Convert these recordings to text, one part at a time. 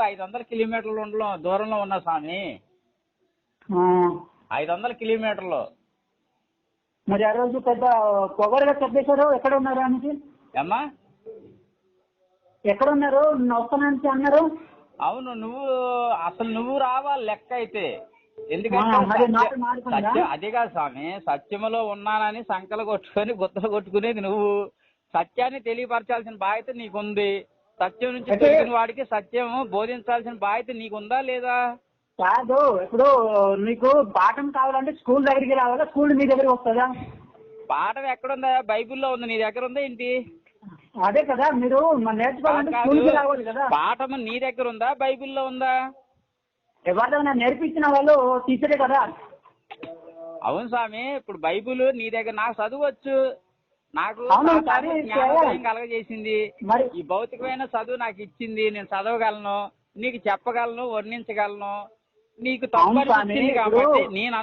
500 కిలోమీటర్ల దూరంలో ఉన్నా స్వామి. 500 కిలోమీటర్లు. మరి ఆ రోజు పెద్ద పొగరుగా చెప్పేశారు. ఎక్కడ ఉన్నారు అనేసి? ఏమ్మా ఎక్కడ ఉన్నారు? వస్తానని అన్నారు. అవును, నువ్వు రావాలి లెక్క అయితే. ఎందుకంటే సత్యం అదే కాదు స్వామి, సత్యములో ఉన్నానని సంకలు కొట్టుకొని గుత్తలు కొట్టుకునేది నువ్వు. సత్యాన్ని తెలియపరచాల్సిన బాధ్యత నీకుంది. సత్యం నుంచి పెరిగిన వాడికి సత్యం బోధించాల్సిన బాధ్యత నీకుందా లేదా? కాదు, ఇప్పుడు నీకు పాఠం కావాలంటే స్కూల్ దగ్గరికి రావాలా, స్కూల్ మీ దగ్గరికి వస్తుందా? పాఠం ఎక్కడుందా? బైబిల్లో ఉంది, నీ దగ్గర ఉందా ఏంటి? అదే కదా, మీరు నేర్చుకోవాలంటే స్కూల్కి రావాలి కదా. పాఠం నీ దగ్గర ఉందా, బైబిల్లో ఉందా? ఎవరైనా నేర్పించిన వాళ్ళు టీచరే కదా. అవును స్వామి, ఇప్పుడు బైబిల్ నీ దగ్గర, నాకు చదువచ్చు, నాకు కలగజేసింది, ఈ భౌతికమైన చదువు నాకు ఇచ్చింది, నేను చదవగలను, నీకు చెప్పగలను, వర్ణించగలను. నీకు తప్పనిపించింది కాబట్టి నేను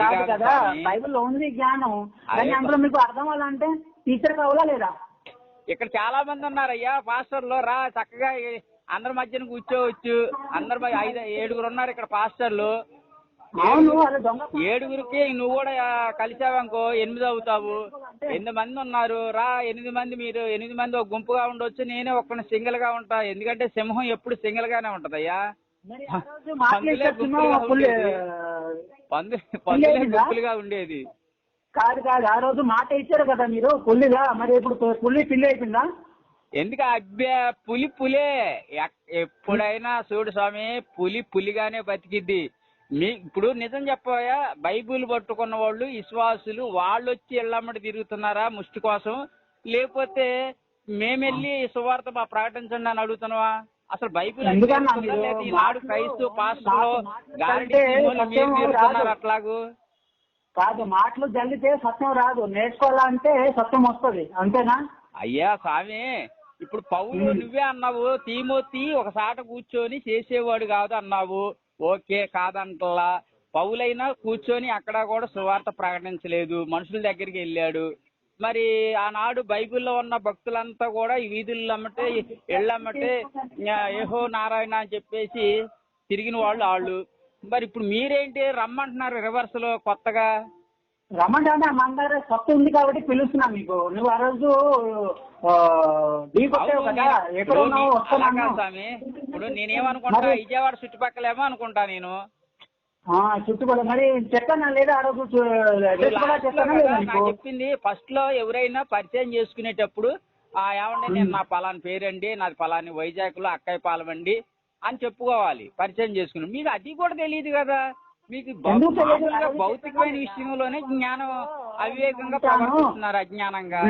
రాదు కదా. బైబిల్లో ఉంది జ్ఞానం, కానీ అందులో మీకు అర్థం అవ్వాలంటే టీచర్ కావాలా లేదా? ఇక్కడ చాలా మంది ఉన్నారయ్యా పాస్టర్లు, రా చక్కగా అందరి మధ్యన కూర్చోవచ్చు. అందరు 7 ఉన్నారు ఇక్కడ పాస్టర్లు. 7 నువ్వు కూడా కలిసావనుకో 8 అవుతావు. 8 మంది ఉన్నారు, రా 8 మంది, మీరు 8 మంది ఒక గుంపుగా ఉండొచ్చు. నేనే ఒక్కడిని సింగిల్ గా ఉంటా. ఎందుకంటే సింహం ఎప్పుడు సింగిల్ గానే ఉంటదయ్యా. గుంపులుగా ఉండేది కాదు. ఆ రోజు మాట ఇచ్చారు కదా మీరు పుల్లిగా, మరి ఇప్పుడు పుల్లి పిల్లి అయిపోయిందా? ఎందుకు అబ్బా, పులే ఎప్పుడైనా చూడు స్వామి, పులిగానే బతికిద్ది. ఇప్పుడు నిజం చెప్పబోయా, బైబిల్ పట్టుకున్న వాళ్ళు విశ్వాసులు వాళ్ళు వచ్చి ఇళ్ళమ్మడి తిరుగుతున్నారా ముష్టి కోసం, లేకపోతే మేమెళ్ళి సువార్త ప్రకటించండి అని అడుగుతున్నావా? అసలు బైబిల్ ఈనాడు క్రైస్తవ పాస్టర్లు అట్లాగూ కాదు. మాటలు జల్లితే సత్యం రాదు, నేర్చుకోవాలంటే సత్యం వస్తుంది, అంతేనా? అయ్యా స్వామి, ఇప్పుడు పౌలు నువ్వే అన్నావు, తీమోతి ఒక సాట కూర్చొని చేసేవాడు కాదు అన్నావు. ఓకే, కాదంటలా. పౌలైనా కూర్చొని అక్కడ కూడా సువార్త ప్రకటించలేదు, మనుషుల దగ్గరికి వెళ్ళాడు. మరి ఆనాడు బైబిల్లో ఉన్న భక్తులంతా కూడా ఈ వీధులమ్మటే ఎళ్ళమ్మటే యెహో నారాయణ అని చెప్పేసి తిరిగిన వాళ్ళు. మరి ఇప్పుడు మీరేంటి రమ్మంటున్నారు రివర్స్ లో కొత్తగా? రమ్మంటే మంగారు సత్తు ఉంది కాబట్టి పిలుస్తున్నా మీకు. నువ్వు ఆ రోజు స్వామి, ఇప్పుడు నేనేమనుకుంటా, విజయవాడ చుట్టుపక్కలేమో అనుకుంటా నేను. చుట్టుపక్కల మరి చెప్పానా లేదా? ఆ రోజు చెప్పింది ఫస్ట్ లో ఎవరైనా పరిచయం చేసుకునేటప్పుడు ఏమండి నేను నా పలాని పేరండి, నాది పలాని వైజాగ్ లో అక్కయ్య పాలమండి అని చెప్పుకోవాలి పరిచయం చేసుకుని. మీకు అది కూడా తెలియదు కదా. మీకు భౌతికమైన విషయంలోనే జ్ఞానం అవివేకంగా ప్రవర్తిస్తున్నారు, అజ్ఞానంగా.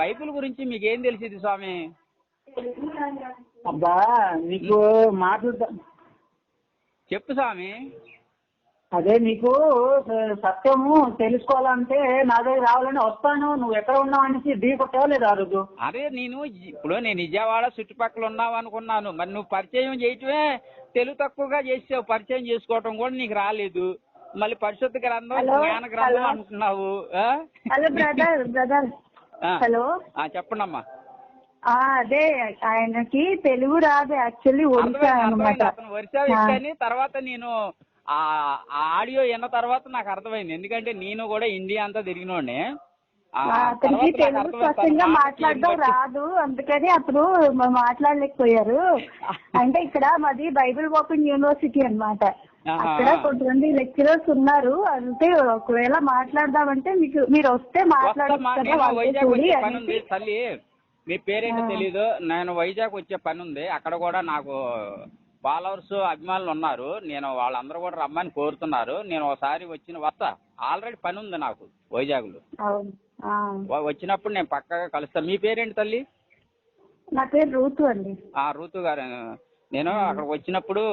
బైబిల్ గురించి మీకేం తెలిసింది స్వామి? అబ్బా నీకు మాటలు చెప్పు స్వామి. అదే నీకు సత్యము తెలుసుకోవాలంటే నా దగ్గర రావాలని వస్తాను, నువ్వు ఎక్కడ ఉన్నావు అనేసి ఢీ కొట్టావా లేదా ఆ రోజు? అదే నేను నిజావాడ చుట్టుపక్కల ఉన్నావు అనుకున్నాను. మరి నువ్వు పరిచయం చేయటమే తెలుగు తక్కువగా చేసావు, పరిచయం చేసుకోవటం కూడా నీకు రాలేదు. మళ్ళీ పరిశుద్ధ గ్రంథం, జ్ఞాన గ్రంథం అంటున్నావు. హలో చెప్పండి అమ్మా. అదే ఆయనకి తెలుగు రాదు, యాక్చువల్లీ ఒరిస్సా అన్నమాట. ఒరిస్సా వ్యక్తి. తర్వాత నేను ఆ ఆడియో విన్న తర్వాత నాకు అర్థమైంది, ఎందుకంటే నేను కూడా ఇండియా అంతా తిరిగినోడే. అతనికి తెలుగు స్పష్టంగా మాట్లాడడం రాదు, అందుకని అప్పుడు మాట్లాడలేకపోయారు. అంటే ఇక్కడ మాది బైబిల్ ఓపెన్ యూనివర్సిటీ అన్నమాట. అక్కడ కొంతమంది లెక్చరర్స్ ఉన్నారు. అంటే ఒకవేళ మాట్లాడదామంటే మీరు వస్తే మాట్లాడచ్చు. తల్లి మీ పేరేంటో తెలీదు, నేను వైజాగ్ వచ్చే పని ఉంది. అక్కడ కూడా నాకు ఫాలోవర్స్ అభిమానులు ఉన్నారు. నేను వాళ్ళందరూ కూడా రమ్మని కోరుతున్నారు. నేను ఒకసారి వస్తా. ఆల్రెడీ పని ఉంది నాకు వైజాగ్ లో. వచ్చినప్పుడు నేను పక్కగా కలుస్తాను. మీ పేరేంటి తల్లి? నా పేరు రూతు అండి. రూతు గారు, నేను అక్కడికి వచ్చినప్పుడు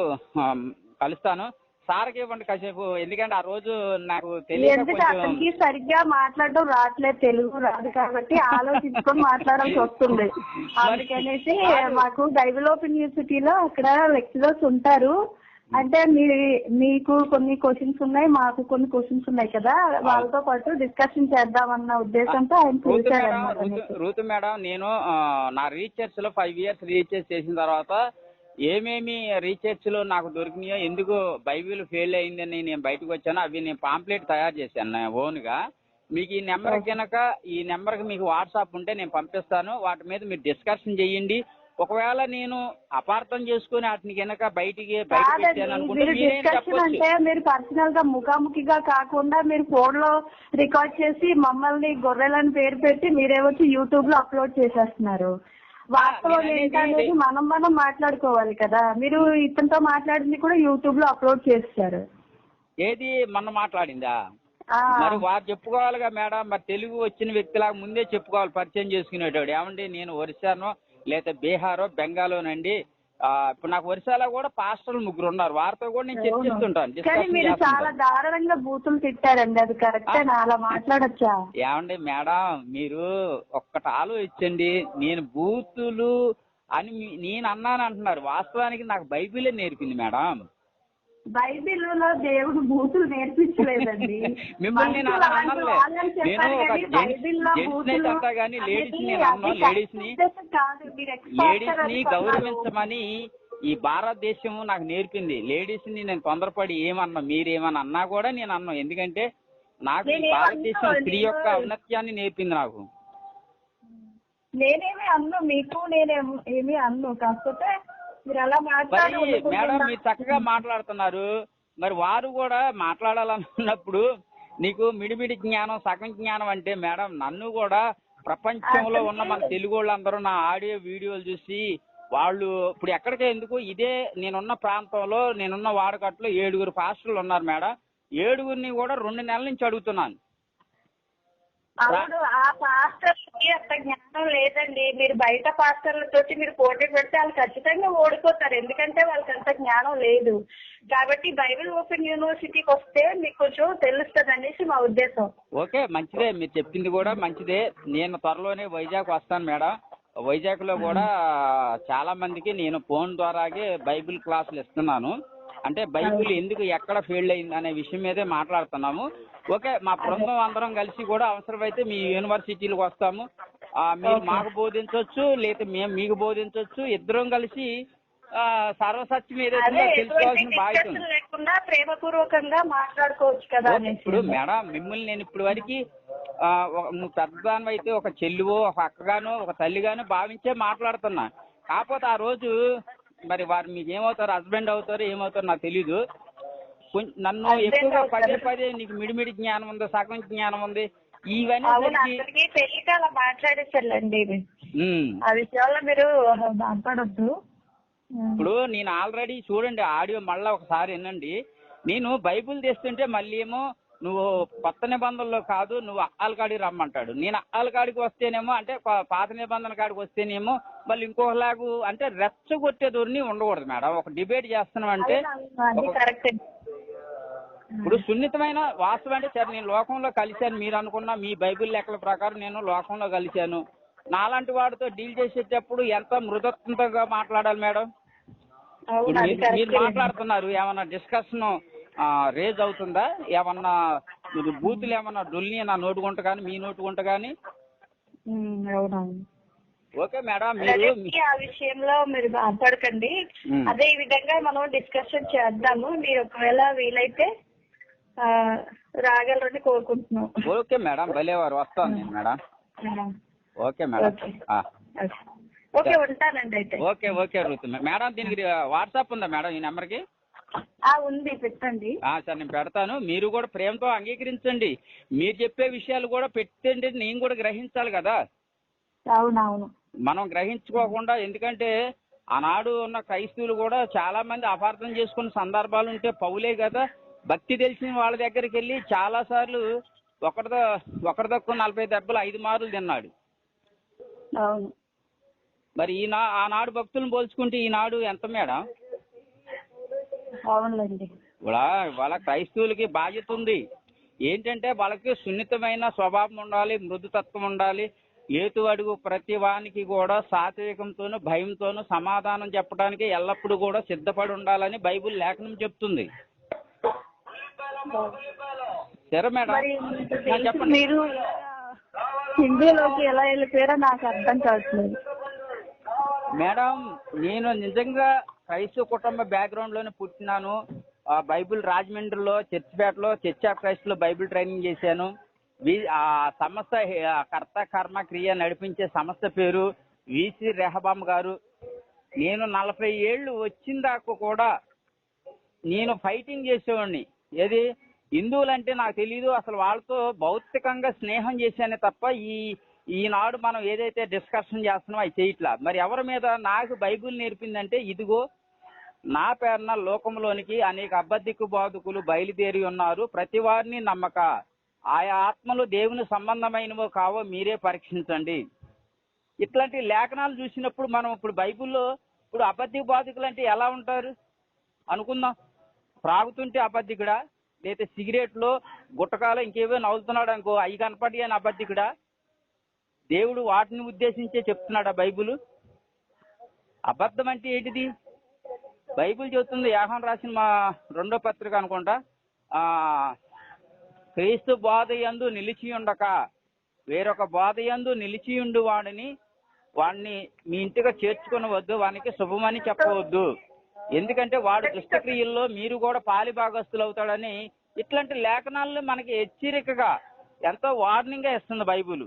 కలుస్తాను. సార్కి ఇవ్వండి కాసేపు, ఎందుకంటే ఆ రోజు నాకు తెలియదు, అతనికి సరిగ్గా మాట్లాడడం రావట్లేదు, తెలుగు రాదు కాబట్టి ఆలోచించుకొని మాట్లాడాల్సి వస్తుంది. అందుకనేసి మాకు బైబిల్ ఓపెన్ యూనివర్సిటీలో అక్కడ లెక్చరర్స్ ఉంటారు. అంటే మీకు కొన్ని క్వశ్చన్స్ ఉన్నాయి, మాకు కొన్ని క్వశ్చన్స్ ఉన్నాయి కదా, వాళ్ళతో పాటు డిస్కషన్ చేద్దామన్న ఉద్దేశంతో ఆయన పిలిచారు. రూతు మేడం, నేను నా రీసెర్చ్ లో 5 years రీసెర్చ్ చేసిన తర్వాత ఏమేమి రీసెర్చ్ లో నాకు దొరికినాయో, ఎందుకు బైబిల్ ఫెయిల్ అయిందని నేను బయటకు వచ్చాను, అవి నేను పాంప్లెట్ తయారు చేశాను ఓన్ గా. మీకు ఈ నెంబర్ కనుక, ఈ నెంబర్ కి మీకు వాట్సాప్ ఉంటే నేను పంపిస్తాను. వాటి మీద మీరు డిస్కషన్ చేయండి. ఒకవేళ నేను అపార్థం చేసుకుని వాటిని కనుక బయట పెట్టాను అనుకుంటే అంటే మీరు పర్సనల్ గా ముఖాముఖిగా కాకుండా మీరు ఫోన్ లో రికార్డ్ చేసి మమ్మల్ని గొర్రెలని పేరు పెట్టి మీరేమొచ్చి యూట్యూబ్ లో అప్లోడ్ చేసేస్తున్నారు. వాస్తవం ఏంటనేది మనం మాట్లాడుకోవాలి కదా. మీరు ఇతనితో మాట్లాడింది కూడా యూట్యూబ్ లో అప్లోడ్ చేస్తారు. ఏది మొన్న మాట్లాడిందా? మరి వారు చెప్పుకోవాలిగా మేడం. మరి తెలుగు వచ్చిన వ్యక్తిలాగా ముందే చెప్పుకోవాలి, పరిచయం చేసుకునేటోడు. ఏమండి నేను ఒరిస్సానో లేదా బీహారో బెంగాలోనండి. ఇప్పుడు నాకు ఒరిస్సాలో కూడా పాస్టర్లు 3 ఉన్నారు, వారితో కూడా నేను చర్చిస్తుంటాను. మీరు చాలా దారుణంగా బూతులు తిట్టారండి, అది కరెక్టే? అలా మాట్లాడచ్చా? ఏమండి మేడం, మీరు ఒక్కటి ఆలోచించండి. నేను బూతులు అని నేను అన్నాను అంటున్నారు. వాస్తవానికి నాకు బైబిలే నేర్పింది మేడం. బైబిల్లో దేవుడు బూతులు నేర్పించలేదండి. మిమ్మల్ని లేడీస్ ని గౌరవించమని ఈ భారతదేశం నాకు నేర్పింది. లేడీస్ ని నేను తొందరపడి ఏమన్నా, మీరేమన్నా అన్నా కూడా నేను అన్నా. ఎందుకంటే నాకు ఈ భారతదేశం స్త్రీ యొక్క ఔన్నత్యాన్ని నేర్పింది నాకు. నేనేమి అన్ను, మీకు నేనేమి అన్ను, కాకపోతే మేడం మీరు చక్కగా మాట్లాడుతున్నారు. మరి వారు కూడా మాట్లాడాలనుకున్నప్పుడు నీకు మిడిమిడి జ్ఞానం, సగం జ్ఞానం అంటే మేడం, నన్ను కూడా ప్రపంచంలో ఉన్న మన తెలుగు వాళ్ళందరూ నా ఆడియో వీడియోలు చూసి వాళ్ళు ఇప్పుడు ఎక్కడికే ఎందుకు, ఇదే నేనున్న ప్రాంతంలో, నేనున్న వాడకట్లో 7 పాస్టర్లు ఉన్నారు మేడం. 7 కూడా 2 నెలల నుంచి అడుగుతున్నాను. అవును, ఆ పాస్టర్లకి అంత జ్ఞానం లేదండి. మీరు బయట పాస్టర్లతో మీరు పోటీ పెడితే వాళ్ళు ఖచ్చితంగా ఓడిపోతారు, ఎందుకంటే వాళ్ళకి అంత జ్ఞానం లేదు. కాబట్టి బైబిల్ ఓపెన్ యూనివర్సిటీకి వస్తే మీకు కొంచెం తెలుస్తుంది అనేసి మా ఉద్దేశం. ఓకే, మంచిదే, మీరు చెప్పింది కూడా మంచిదే. నేను త్వరలోనే వైజాగ్ వస్తాను మేడం. వైజాగ్ లో కూడా చాలా మందికి నేను ఫోన్ ద్వారాగే బైబిల్ క్లాసులు ఇస్తున్నాను. అంటే బైబిల్ ఎందుకు ఎక్కడ ఫెయిల్ అయింది అనే విషయం మీదే మాట్లాడుతున్నాము. ఓకే, మా బృందం అందరం కలిసి కూడా అవసరమైతే మీ యూనివర్సిటీలకు వస్తాము. మీరు మాకు బోధించవచ్చు, లేదా మేము మీకు బోధించవచ్చు. ఇద్దరం కలిసి సర్వసత్యం ఏదైతే తెలుసుకోవాల్సిన బాధ్యత లేకుండా ప్రేమపూర్వకంగా మాట్లాడుకోవచ్చు కదా. ఇప్పుడు మేడం, మిమ్మల్ని నేను ఇప్పుడు వరకు నువ్వు పెద్దదాని అయితే ఒక చెల్లివో, ఒక అక్కగానో, ఒక తల్లిగానో భావించే మాట్లాడుతున్నా. కాకపోతే ఆ రోజు మరి వారు మీకు ఏమవుతారు, హస్బెండ్ అవుతారు, ఏమవుతారు నాకు తెలీదు. నన్ను ఎక్కువగా పదే నీకు మిడిమిడి జ్ఞానం ఉంది, సగం జ్ఞానం ఉంది, ఇవన్నీ తెలియక అలా మాట్లాడేసారులేండి. ఆ విషయాల్లో మీరు మాట్లాడొద్దు. ఇప్పుడు నేను ఆల్రెడీ చూడండి ఆడియో మళ్ళా ఒకసారి వినండి. నేను బైబిల్ తెస్తుంటే మళ్ళీ ఏమో నువ్వు కొత్త నిబంధనలో కాదు, నువ్వు అక్కాల కాడికి రమ్మంటాడు. నేను అక్కాల కాడికి వస్తేనేమో, అంటే పాత నిబంధన కాడికి వస్తేనేమో మళ్ళీ ఇంకోలాగు, అంటే రెచ్చగొట్టే ధోరణి ఉండకూడదు మేడం. ఒక డిబేట్ చేస్తున్నాం అంటే ఇప్పుడు సున్నితమైన వాస్తవం అంటే, సరే నేను లోకంలో కలిశాను, మీరు అనుకున్న మీ బైబిల్ లెక్కల ప్రకారం నేను లోకంలో కలిశాను. నాలాంటి వాడితో డీల్ చేసేటప్పుడు ఎంత మృదుత్వంగా మాట్లాడాలి మేడం. ఇప్పుడు మీరు మాట్లాడుతున్నారు, ఏమన్నా డిస్కషన్ రేజ్ అవుతుందా? ఏమన్నా బూతులు ఏమన్నా డొల్ని నా నోటుకుంట కానీ, మీ నోటుకుంట కానీ? ఓకే మేడం, మీరు ఆ విషయంలో మీరు మాట్లాడకండి. అదే ఈ విధంగా మనం డిస్కషన్ చేద్దాము. మీరు ఒకవేళ వీలైతే రాగలరని కోరుకుంటున్నాం. ఓకే మేడం, భలేవారు, వస్తాను నేను మేడం. ఓకే మేడం, ఓకే ఉంటానండి అయితే. ఓకే రూత్ మేడం, దీనికి వాట్సాప్ ఉందా మేడం ఈ నెంబర్కి? ఉంది, పెట్టండి. సార్ నేను పెడతాను. మీరు కూడా ప్రేమతో అంగీకరించండి. మీరు చెప్పే విషయాలు కూడా పెట్టండి, నేను కూడా గ్రహించాలి కదా. అవునవును, మనం గ్రహించుకోకుండా, ఎందుకంటే ఆనాడు ఉన్న క్రైస్తవులు కూడా చాలా మంది అపార్థం చేసుకున్న సందర్భాలు ఉంటే, పౌలే కదా భక్తి తెలిసిన వాళ్ళ దగ్గరికి వెళ్ళి చాలా సార్లు ఒకరి దక్కు 40 దెబ్బలు 5 మార్లు తిన్నాడు. మరి ఆనాడు భక్తులను పోల్చుకుంటే ఈనాడు ఎంత మేడం? అవునండి, వాళ్ళ క్రైస్తవులకి బాధ్యత ఉంది. ఏంటంటే వాళ్ళకి సున్నితమైన స్వభావం ఉండాలి, మృదుతత్వం ఉండాలి. ఏతు అడుగు ప్రతి వానికి కూడా సాత్వికంతోనూ భయంతోనూ సమాధానం చెప్పడానికి ఎల్లప్పుడూ కూడా సిద్ధపడి ఉండాలని బైబిల్ లేఖనం చెప్తుంది. సరే మేడం, మరి చెప్పండి. మీరు హిందూలోకి ఎలా వెళ్ళిపోయారో నాకు అర్థం కావట్లేదు. మేడం, నేను నిజంగా క్రైస్తవ కుటుంబ బ్యాక్గ్రౌండ్ లోనే పుట్టినాను. బైబిల్ రాజమండ్రిలో చర్చిపేటలో చర్చ్ ఆఫ్ క్రైస్ట్ లో బైబిల్ ట్రైనింగ్ చేశాను. ఆ సంస్థ కర్త కర్మ క్రియ నడిపించే సంస్థ పేరు విసి రెహబాం గారు. నేను 40 ఏళ్ళు వచ్చిన దాకా కూడా నేను ఫైటింగ్ చేసేవాడిని. ఏది హిందువులంటే నాకు తెలీదు, అసలు వాళ్ళతో భౌతికంగా స్నేహం చేశానే తప్ప ఈనాడు మనం ఏదైతే డిస్కషన్ చేస్తున్నామో అవి చేయట్లా. మరి ఎవరి మీద నాకు బైబిల్ నేర్పిందంటే, ఇదిగో నా పేరున లోకంలోనికి అనేక అబద్ధికు బాధకులు బయలుదేరి ఉన్నారు, ప్రతి వారిని నమ్మక, ఆయా ఆత్మలు దేవుని సంబంధమైనవో కావో మీరే పరీక్షించండి. ఇట్లాంటి లేఖనాలు చూసినప్పుడు మనం ఇప్పుడు బైబిల్లో ఇప్పుడు అబద్ధిక బాధకులు అంటే ఎలా ఉంటారు అనుకుందాం. త్రాగుతుంటే అబద్ధికుడా, లేదా సిగరెట్లో గుట్టకాలో ఇంకేవో నవ్వుతున్నాడు అనుకో, అవి కనపడి అని అబద్ధికుడా? దేవుడు వాటిని ఉద్దేశించే చెప్తున్నాడా బైబిల్? అబద్ధం అంటే ఏంటిది? బైబిల్ చెబుతుంది, యోహాను రాసిన మా 2వ పత్రిక అనుకుంటా, క్రీస్తు బోధ యందు నిలిచి ఉండక వేరొక బోధ యందు నిలిచియుండు వాడిని మీ ఇంటిగా చేర్చుకునవద్దు, వానికి శుభమని చెప్పవద్దు, ఎందుకంటే వాడు దుష్టక్రియల్లో మీరు కూడా పాలి భాగస్తులు అవుతాడని. ఇట్లాంటి లేఖనాలను మనకి హెచ్చరికగా ఎంతో వార్నింగ్ గా ఇస్తుంది బైబిల్.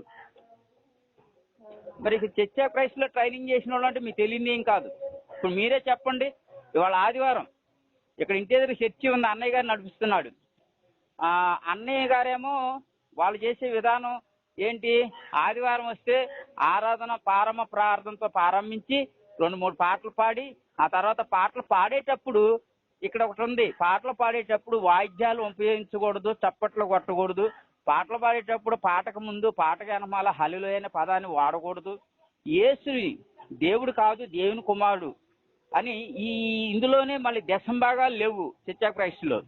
మరి చర్చ్ ఆఫ్ క్రైస్ట్ లో ట్రైనింగ్ చేసిన వాళ్ళు అంటే మీకు తెలియదు ఏం కాదు. ఇప్పుడు మీరే చెప్పండి, ఇవాళ ఆదివారం ఇక్కడ ఇంటి దగ్గర చర్చి ఉంది, అన్నయ్య గారు నడిపిస్తున్నాడు. అన్నయ్య గారేమో వాళ్ళు చేసే విధానం ఏంటి, ఆదివారం వస్తే ఆరాధన ప్రార్థనతో ప్రారంభించి 2-3 పాటలు పాడి, ఆ తర్వాత పాటలు పాడేటప్పుడు ఇక్కడ ఒకటి ఉంది, పాటలు పాడేటప్పుడు వాయిద్యాలు ఉపయోగించకూడదు, చప్పట్లు కొట్టకూడదు, పాటలు పాడేటప్పుడు పాటకు ముందు పాటకు వెనమాల హల్లెలూయా అనే పదాన్ని వాడకూడదు, యేసుని దేవుడు కాదు దేవుని కుమారుడు అని ఇందులోనే మళ్ళీ దశంభాగాలు లేవు చర్చ్ ఆఫ్ క్రైస్ట్ లో.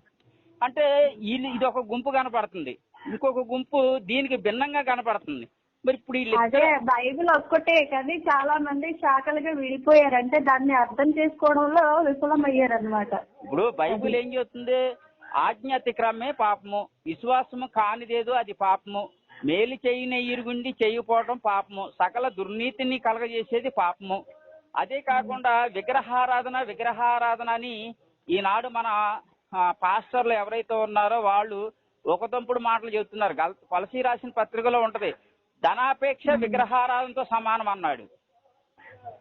అంటే ఇది ఒక గుంపు కనపడుతుంది, ఇంకొక గుంపు దీనికి భిన్నంగా కనపడుతుంది. మరి ఇప్పుడు అదే బైబిల్ ఒక్కటే కానీ చాలా మంది శాఖలుగా విడిపోయారు, అంటే దాన్ని అర్థం చేసుకోవడంలో విఫలమయ్యారు అన్నమాట. ఇప్పుడు బైబిల్ ఏం చెప్తుంది, ఆజ్ఞ అతిక్రమే పాపము, విశ్వాసము కానిదేదో అది పాపము, మేలు చేయని ఇరుగుండి చేయకపోవడం పాపము, సకల దుర్నీతిని కలగజేసేది పాపము. అదే కాకుండా విగ్రహారాధన అని ఈనాడు మన పాస్టర్లు ఎవరైతే ఉన్నారో వాళ్ళు ఒక తంపుడు మాటలు చెబుతున్నారు. కొలసీ రాసిన పత్రికలో ఉంటది, ధనాపేక్ష విగ్రహారాధనతో సమానం అన్నాడు.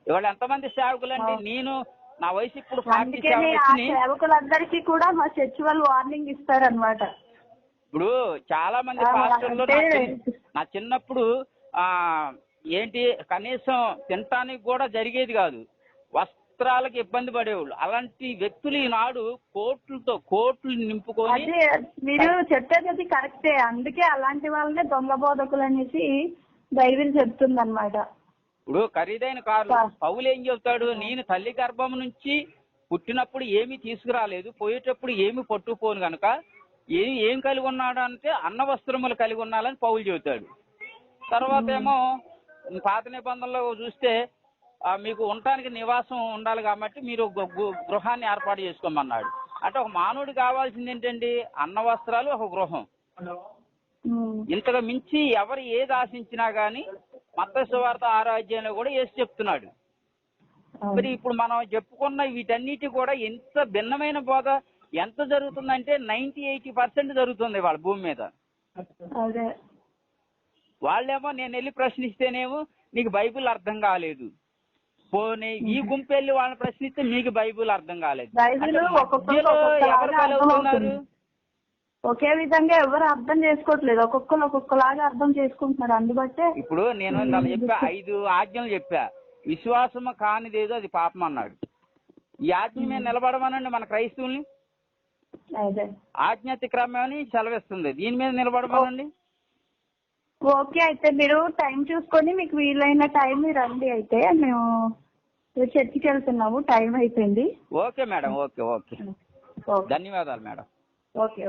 ఇవాళ ఎంతమంది సేవకులండి, నేను నా వయసు ఇప్పుడు 47 సేవకులందరికీ కూడా మా చర్చి వాళ్ళు వార్నింగ్ ఇస్తారన్నమాట. ఇప్పుడు చాలా మంది పాస్టర్లు నా చిన్నప్పుడు ఏంటి కనీసం తినటానికి కూడా జరిగేది కాదు, వస్త్రాలకు ఇబ్బంది పడేవాళ్ళు. అలాంటి వ్యక్తులు ఈనాడు కోట్లు నింపుకొని. మీరు చెప్పేది కరెక్టే, అందుకే అలాంటి వాళ్ళనే దొంగ బోధకులు అనేసి బైబిల్ చెప్తుంది అన్నమాట. ఇప్పుడు ఖరీదైన కార్లు పౌలు ఏం చెబుతాడు, నేను తల్లి గర్భం నుంచి పుట్టినప్పుడు ఏమీ తీసుకురాలేదు, పోయేటప్పుడు ఏమి పట్టుకుపోను గనుక ఏం కలిగి ఉన్నాడు అంటే అన్న వస్త్రములు కలిగి ఉన్నాలని పౌలు చెబుతాడు. తర్వాత ఏమో పాత నిబంధనలో చూస్తే మీకు ఉండటానికి నివాసం ఉండాలి కాబట్టి మీరు గృహాన్ని ఏర్పాటు చేసుకోమన్నాడు. అంటే ఒక మానవుడు కావాల్సింది ఏంటండి, అన్న వస్త్రాలు, ఒక గృహం. ఇంతగా మించి ఎవరు ఏది ఆశించినా గానీ మత్తయి సువార్త 6వ అధ్యాయంలో కూడా యేసు చెప్తున్నాడు. మరి ఇప్పుడు మనం చెప్పుకున్న వీటన్నిటి కూడా ఎంత భిన్నమైన బోధ ఎంత జరుగుతుందంటే 90-80% జరుగుతుంది వాళ్ళ భూమి మీద. వాళ్ళేమో నేను వెళ్ళి ప్రశ్నిస్తేనేమో నీకు బైబిల్ అర్థం కాలేదు, పోనీ ఈ గుంపు వెళ్ళి వాళ్ళని ప్రశ్నిస్తే మీకు బైబిల్ అర్థం కాలేదు. ఎవరు కలుగుతున్నారు, ఒకే విధంగా ఎవరు అర్థం చేసుకోవట్లేదు, ఒక్కొక్కలాగా అర్థం చేసుకుంటున్నారు. అందుబట్టే ఇప్పుడు నేను చెప్పా 5 ఆజ్ఞలు చెప్పా, విశ్వాసము కానిదేదో అది పాపం అన్నాడు. ఈ ఆజ్ఞ మీద నిలబడమనండి మన క్రైస్తవుల్ని, ఆజ్ఞాతిక్రమం అని సెలవిస్తుంది, దీని మీద నిలబడమనండి. ఓకే, అయితే మీరు టైం చూసుకొని మీకు వీలైన టైం రండి. అయితే మేము చర్చికి వెళ్తున్నాము, టైం అయిపోయింది. ఓకే మేడం, ఓకే ధన్యవాదాలు మేడం. ఓకే.